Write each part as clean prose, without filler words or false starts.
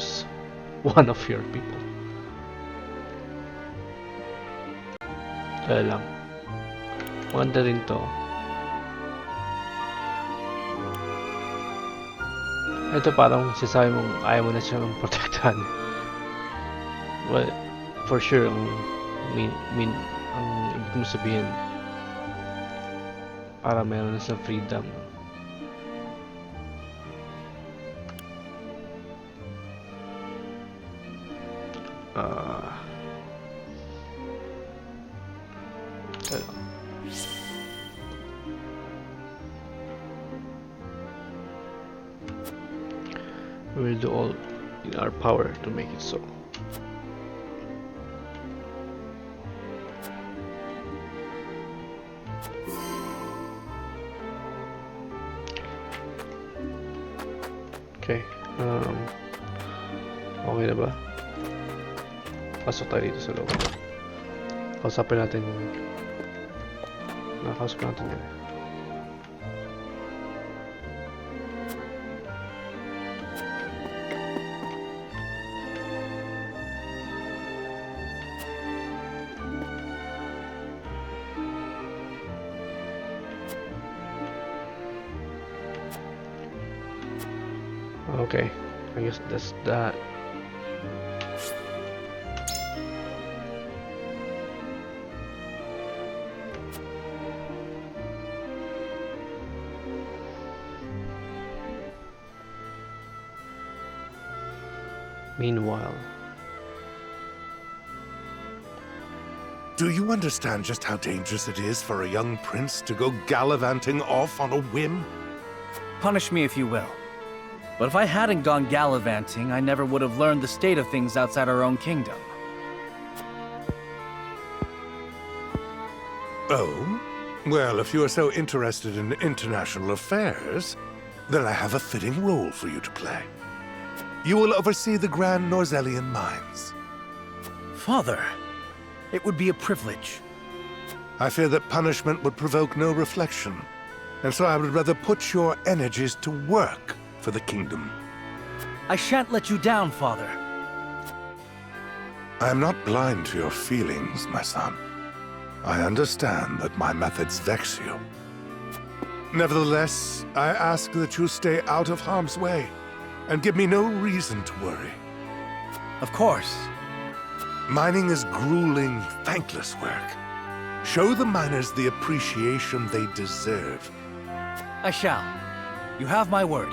choose one of your people. Kaya lang. Maganda rin to. Ito parang sasabi mong ayaw mo na siyang protektahan. Well, for sure, ang ibig kong sabihin, para meron na sa freedom. We will do all in our power to make it so. Okay, okay na ba? Pasok tayo dito sa loob. Kausapin natin yung nakakausap natin yun. Okay, I guess that's that. Meanwhile, do you understand just how dangerous it is for a young prince to go gallivanting off on a whim? Punish me if you will. But if I hadn't gone gallivanting, I never would have learned the state of things outside our own kingdom. Oh? Well, if you are so interested in international affairs, then I have a fitting role for you to play. You will oversee the Grand Rosellan mines. Father, it would be a privilege. I fear that punishment would provoke no reflection, and so I would rather put your energies to work for the kingdom. I shan't let you down, Father. I am not blind to your feelings, my son. I understand that my methods vex you. Nevertheless, I ask that you stay out of harm's way, and give me no reason to worry. Of course. Mining is grueling, thankless work. Show the miners the appreciation they deserve. I shall. You have my word.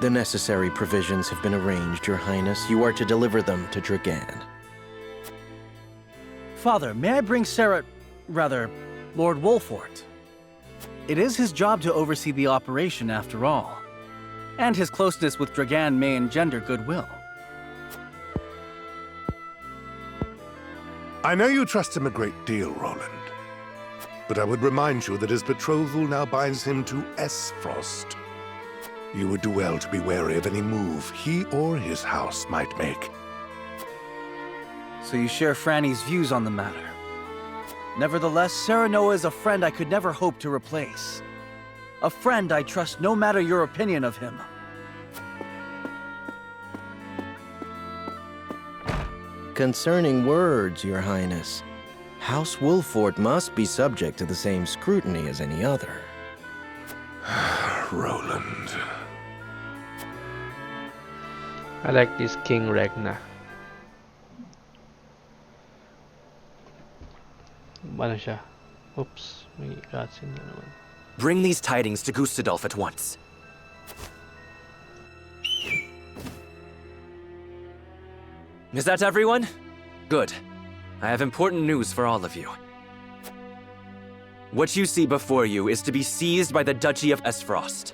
The necessary provisions have been arranged, Your Highness. You are to deliver them to Dragan. Father, may I bring Lord Wolfort? It is his job to oversee the operation after all. And his closeness with Dragan may engender goodwill. I know you trust him a great deal, Roland. But I would remind you that his betrothal now binds him to Esfrost. You would do well to be wary of any move he or his house might make. So you share Franny's views on the matter. Nevertheless, Serenoa is a friend I could never hope to replace. A friend I trust no matter your opinion of him. Concerning words, Your Highness, House Wolfort must be subject to the same scrutiny as any other. Roland. I like this King Regna. Ano siya? Oops, may cutscene na naman. Bring these tidings to Gustadolf at once. Is that everyone? Good. I have important news for all of you. What you see before you is to be seized by the Duchy of Esfrost.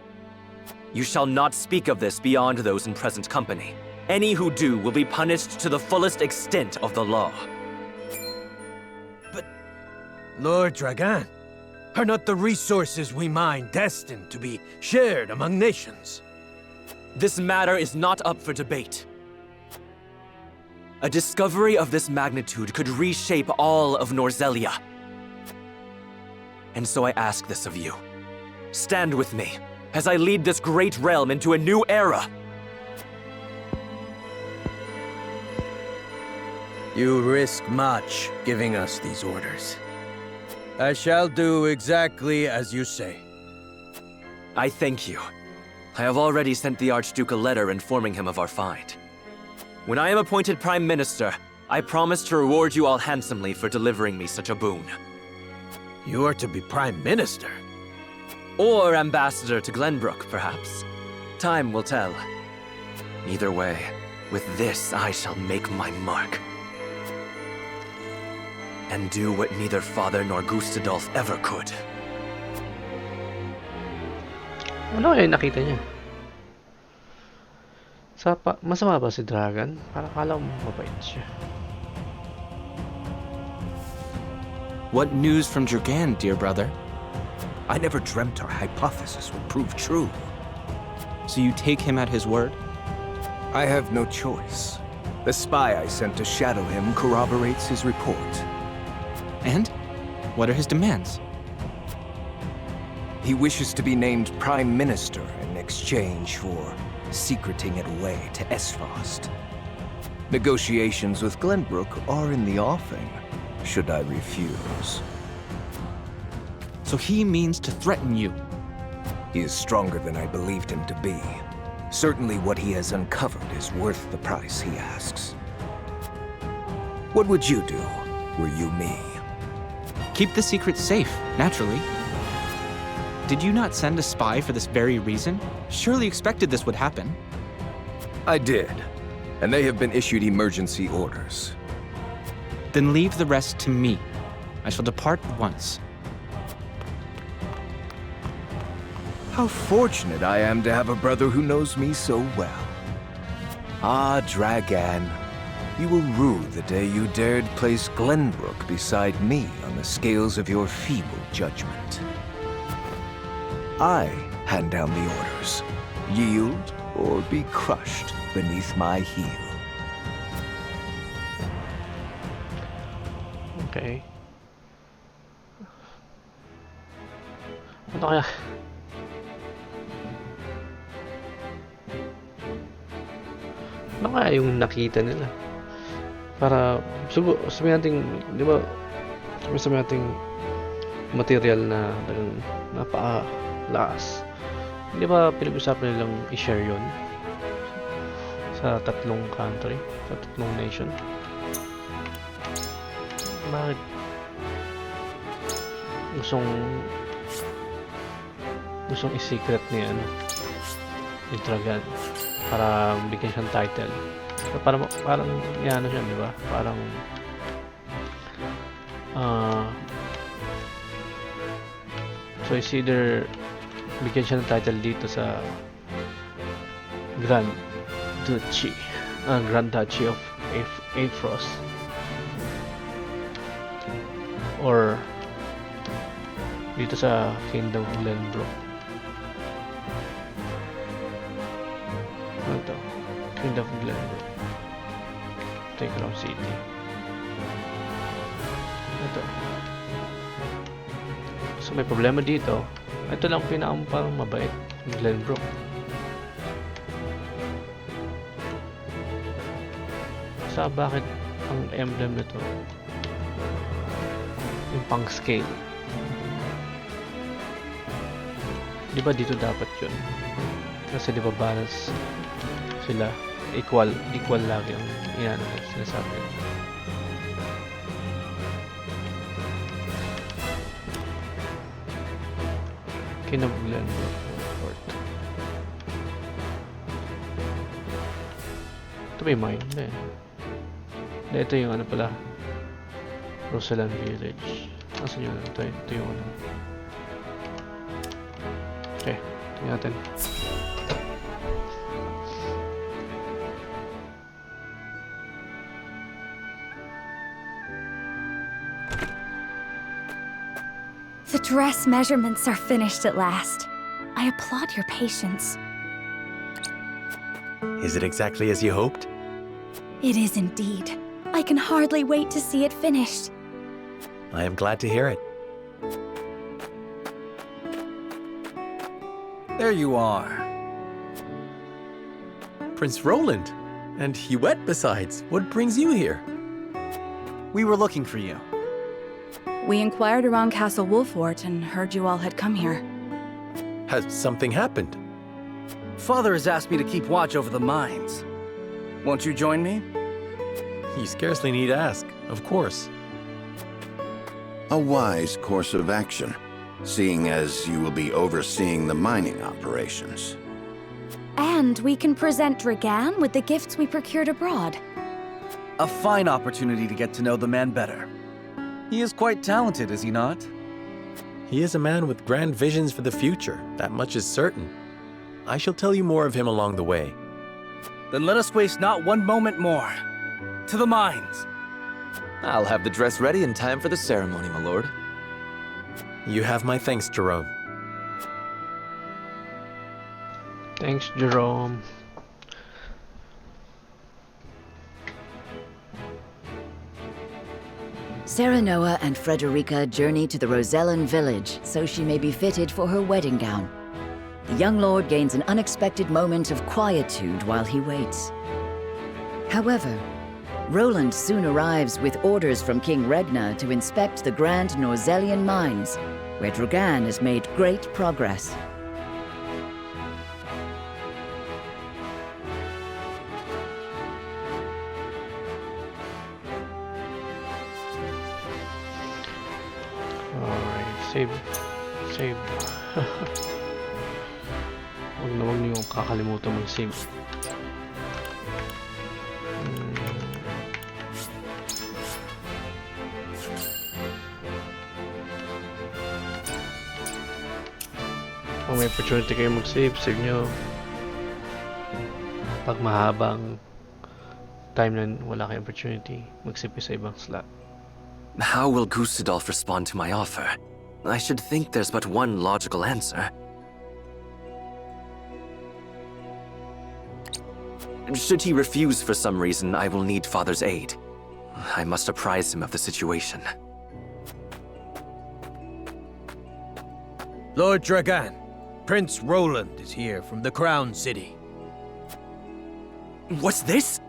You shall not speak of this beyond those in present company. Any who do will be punished to the fullest extent of the law. But, Lord Dragan, are not the resources we mine destined to be shared among nations? This matter is not up for debate. A discovery of this magnitude could reshape all of Norzelia. And so I ask this of you. Stand with me as I lead this great realm into a new era. You risk much giving us these orders. I shall do exactly as you say. I thank you. I have already sent the Archduke a letter informing him of our find. When I am appointed Prime Minister, I promise to reward you all handsomely for delivering me such a boon. You are to be Prime Minister. Or Ambassador to Glenbrook, perhaps. Time will tell. Either way, with this I shall make my mark. And do what neither Father nor Gustadolf ever could. Ano kaya nakita niya? Masama ba si Dragon? Parang akala ko mabait siya. What news from Dragan, dear brother? I never dreamt our hypothesis would prove true. So you take him at his word? I have no choice. The spy I sent to shadow him corroborates his report. And? What are his demands? He wishes to be named Prime Minister in exchange for secreting it away to Esfrost. Negotiations with Glenbrook are in the offing, should I refuse. So he means to threaten you. He is stronger than I believed him to be. Certainly what he has uncovered is worth the price he asks. What would you do, were you me? Keep the secret safe, naturally. Did you not send a spy for this very reason? Surely expected this would happen. I did, and they have been issued emergency orders. Then leave the rest to me. I shall depart at once. How fortunate I am to have a brother who knows me so well. Ah, Dragan, you will rue the day you dared place Glenbrook beside me on the scales of your feeble judgment. I hand down the orders. Yield or be crushed beneath my heel. Okay. Ano kaya? Ano kaya yung nakita nila? Para, sabihin natin, di ba, sabihin natin material na napakalakas. Di ba pinag-usapan nilang i-share yun sa tatlong country, sa tatlong nation? Bakit gustong i-secret ni ni Dragan para bigyan siyang title? Parang yan siya, di ba? Parang so it's either bigyan siya ng title dito sa Grand Duchy of Aifrost, or dito sa Kingdom of Glenbrook. Ano to? Kingdom of Glenbrook, Crown City. Ito. So may problema dito. Ito lang parang mabait, Glenbrook. Sa bakit ang emblem nito yung pang scale? Di ba dito dapat yun? Kasi di ba balance sila, equal lagi ang sinasabi. Kinabuglan Fort. Ito may mine na eh. Ito yung ano pala, Rosellan Village. Nasaan yun? Ito yung ano. Okay, tingnan natin. The dress measurements are finished at last. I applaud your patience. Is it exactly as you hoped? It is indeed. I can hardly wait to see it finished. I am glad to hear it. There you are. Prince Roland. And Huette besides. What brings you here? We were looking for you. We inquired around Castle Wolfort and heard you all had come here. Has something happened? Father has asked me to keep watch over the mines. Won't you join me? You scarcely need ask, of course. A wise course of action, seeing as you will be overseeing the mining operations. And we can present Dragan with the gifts we procured abroad. A fine opportunity to get to know the man better. He is quite talented, is he not? He is a man with grand visions for the future, that much is certain. I shall tell you more of him along the way. Then let us waste not one moment more. To the mines! I'll have the dress ready in time for the ceremony, my lord. You have my thanks, Jerome. Thanks, Jerome. Serenoa and Frederica journey to the Rosellan village so she may be fitted for her wedding gown. The young lord gains an unexpected moment of quietude while he waits. However, Roland soon arrives with orders from King Regna to inspect the Grand Norzellian mines, where Dragan has made great progress. Alright, save. Save. Huwag niyo kakalimutan mag-save. Kung may opportunity kayo mag-save, save nyo. Pag mahabang time na wala kayong opportunity, mag-save sa ibang slot. How will Gustadolf respond to my offer? I should think there's but one logical answer. Should he refuse for some reason, I will need Father's aid. I must apprise him of the situation. Lord Dragan, Prince Roland is here from the Crown City. What's this?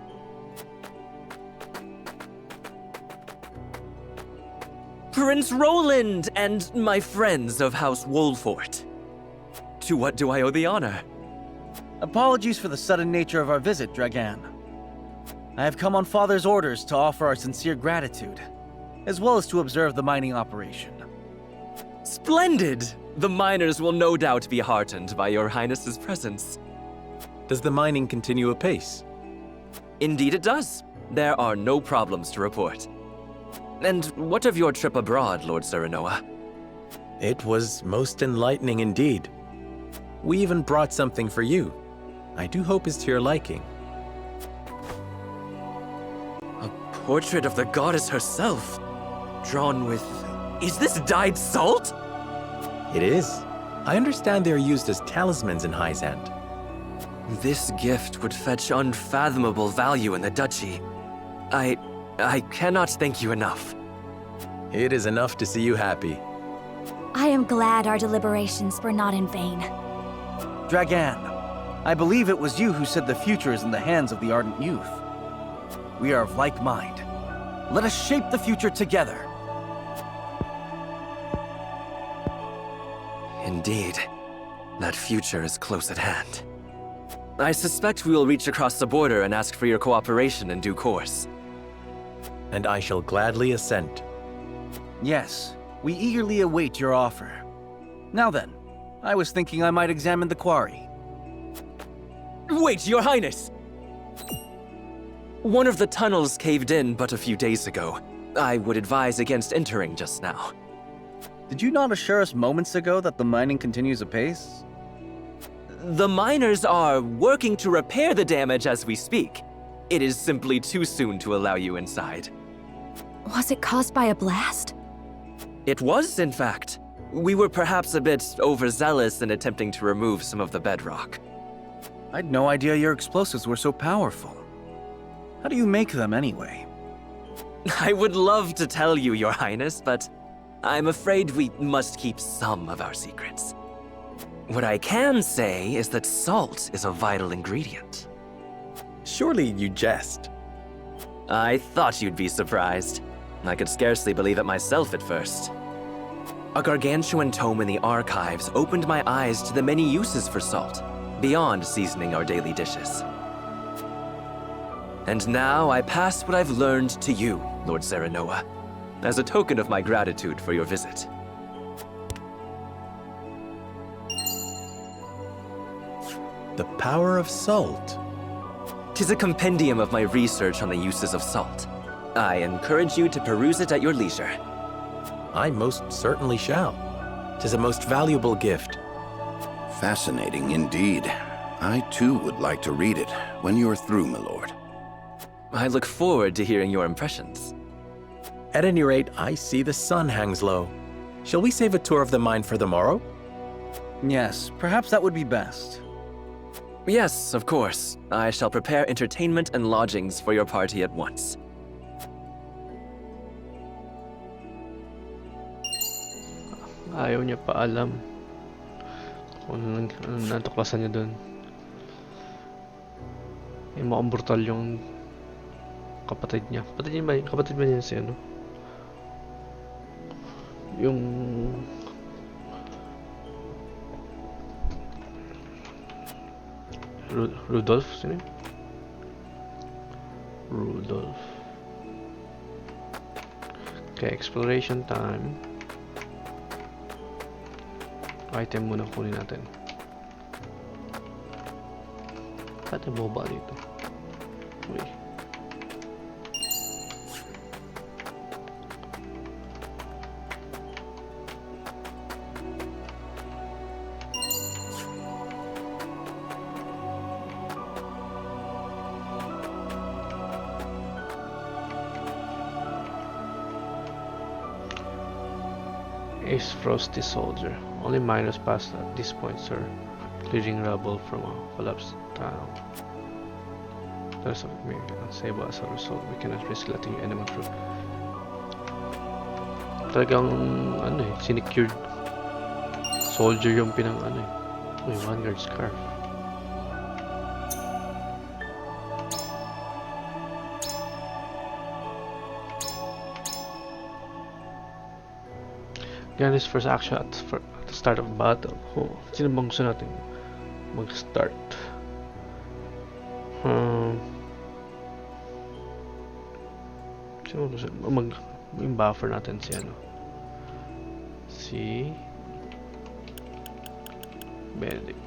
Prince Roland and my friends of House Wolfort. To what do I owe the honor? Apologies for the sudden nature of our visit, Dragan. I have come on Father's orders to offer our sincere gratitude, as well as to observe the mining operation. Splendid! The miners will no doubt be heartened by your Highness's presence. Does the mining continue apace? Indeed it does. There are no problems to report. And what of your trip abroad, Lord Serenoa? It was most enlightening indeed. We even brought something for you. I do hope it's to your liking. A portrait of the goddess herself, drawn with... Is this dyed salt? It is. I understand they are used as talismans in Hyzand. This gift would fetch unfathomable value in the duchy. I cannot thank you enough. It is enough to see you happy. I am glad our deliberations were not in vain. Dragan, I believe it was you who said the future is in the hands of the ardent youth. We are of like mind. Let us shape the future together. Indeed, that future is close at hand. I suspect we will reach across the border and ask for your cooperation in due course. And I shall gladly assent. Yes, we eagerly await your offer. Now then, I was thinking I might examine the quarry. Wait, Your Highness! One of the tunnels caved in but a few days ago. I would advise against entering just now. Did you not assure us moments ago that the mining continues apace? The miners are working to repair the damage as we speak. It is simply too soon to allow you inside. Was it caused by a blast? It was, in fact. We were perhaps a bit overzealous in attempting to remove some of the bedrock. I'd no idea your explosives were so powerful. How do you make them anyway? I would love to tell you, Your Highness, but I'm afraid we must keep some of our secrets. What I can say is that salt is a vital ingredient. Surely you jest. I thought you'd be surprised. I could scarcely believe it myself at first. A gargantuan tome in the archives opened my eyes to the many uses for salt, beyond seasoning our daily dishes. And now I pass what I've learned to you, Lord Serenoa, as a token of my gratitude for your visit. The power of salt. 'Tis a compendium of my research on the uses of salt. I encourage you to peruse it at your leisure. I most certainly shall. 'Tis a most valuable gift. Fascinating indeed. I too would like to read it when you are through, my lord. I look forward to hearing your impressions. At any rate, I see the sun hangs low. Shall we save a tour of the mine for the morrow? Yes, perhaps that would be best. Yes, of course. I shall prepare entertainment and lodgings for your party at once. Ayaw niya pa alam kung anong natuklasan niya dun. Mukhang brutal yung kapatid niya. Kapatid ba niya si ano? Yung Rudolph, sino yun? Rudolph. Okay, exploration time. Item muna kunin natin. Pati boba dito. Uy. Ace Frosty Soldier. Only miners pass at this point, sir. Clearing rubble from a collapsed tunnel. There's a unsable as a result. We cannot risk letting anyone through. Talagang ano eh, sinecured soldier yung pinang ano eh. Uy, Vanguard Scarf. Ganyan is first action at the start of battle. Oh, sino bang gusto natin mag-start? Sino gusto yung buffer natin si ano? Si Benedict.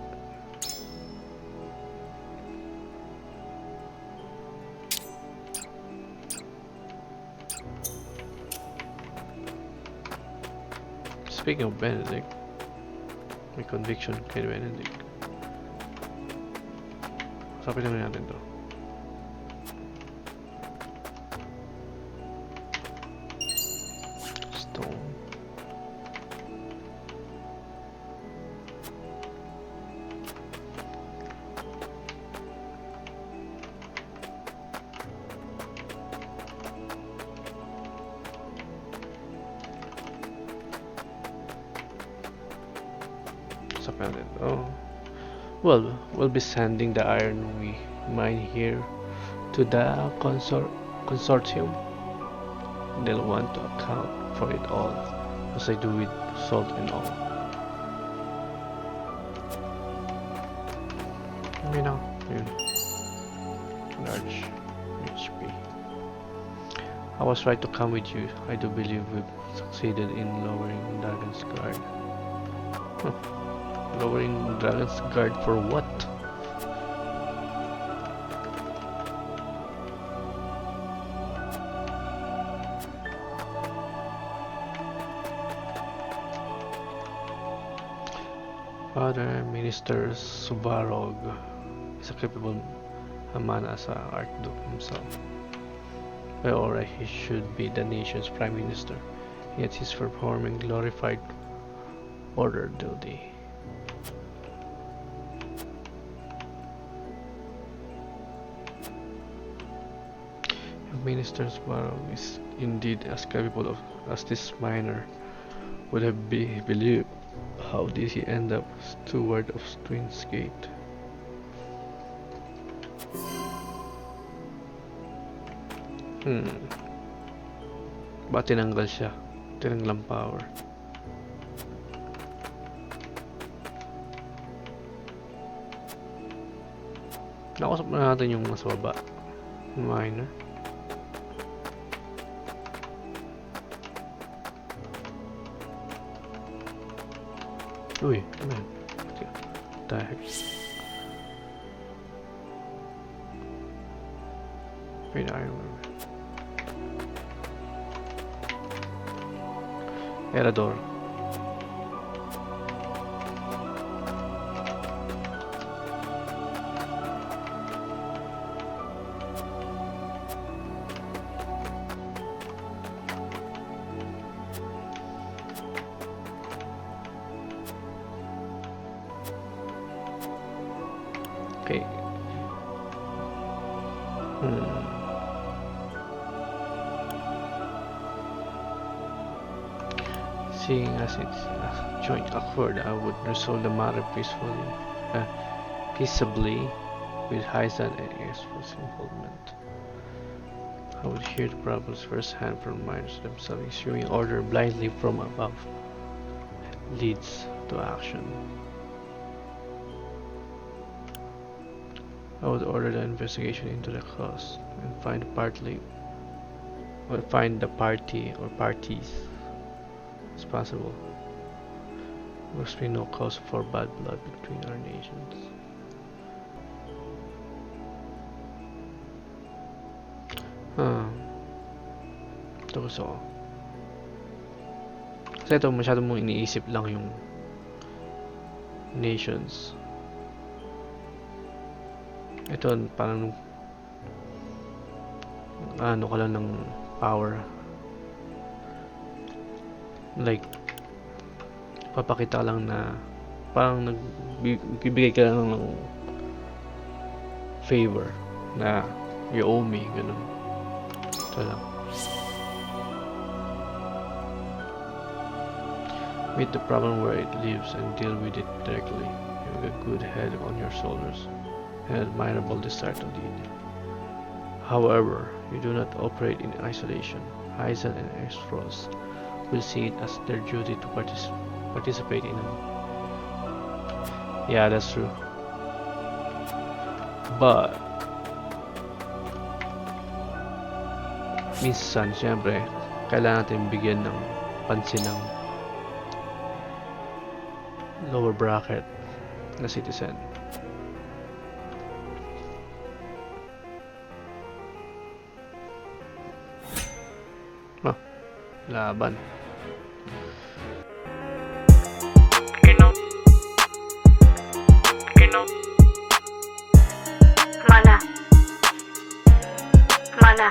Speaking of Benedict, may conviction kay Benedict. Sapin naman natin to. Stone. Oh, well, we'll be sending the iron we mine here to the consortium. They'll want to account for it all, as I do with salt and all. You know, large HP. I was right to come with you. I do believe we've succeeded in lowering Dragon's Guard. Huh. Lowering Dragon's Guard for what? Father Minister Subarog is a capable man as an Archduke himself. Or he should be the nation's Prime Minister, yet he's performing glorified order duty. Minister Subarog is indeed as capable as this miner would have believed. How did he end up steward of Twins Gate? Ba't tinanggal siya? Tinanggal ang power. Nakausap na natin yung nasa baba. Minor. Uy, ano yan? What the heck? Wait, I remember. Erador. Okay. Seeing as it's a joint accord, I would resolve the matter peaceably with Hysan and Air's involvement. I would hear the problems firsthand from miners themselves. Issuing order blindly from above leads to action. I would order the investigation into the cause and find the party or parties responsible. There must be no cause for bad blood between our nations. Ito gusto ko. Kasi ito masyado mong iniisip lang yung nations. Ito parang ano ka lang ng power, like papakita lang na parang nagbibigay ka lang ng favor na you owe me, ganun. Ito lang. Meet the problem where it lives and deal with it directly. You have a good head on your shoulders. An admirable desire to lead. However, you do not operate in isolation. Hysan and Exfrost will see it as their duty to participate in them. Yeah, that's true. But minsan, syempre, kailangan natin bigyan ng pansin ng lower bracket na citizen. Laban. Mana.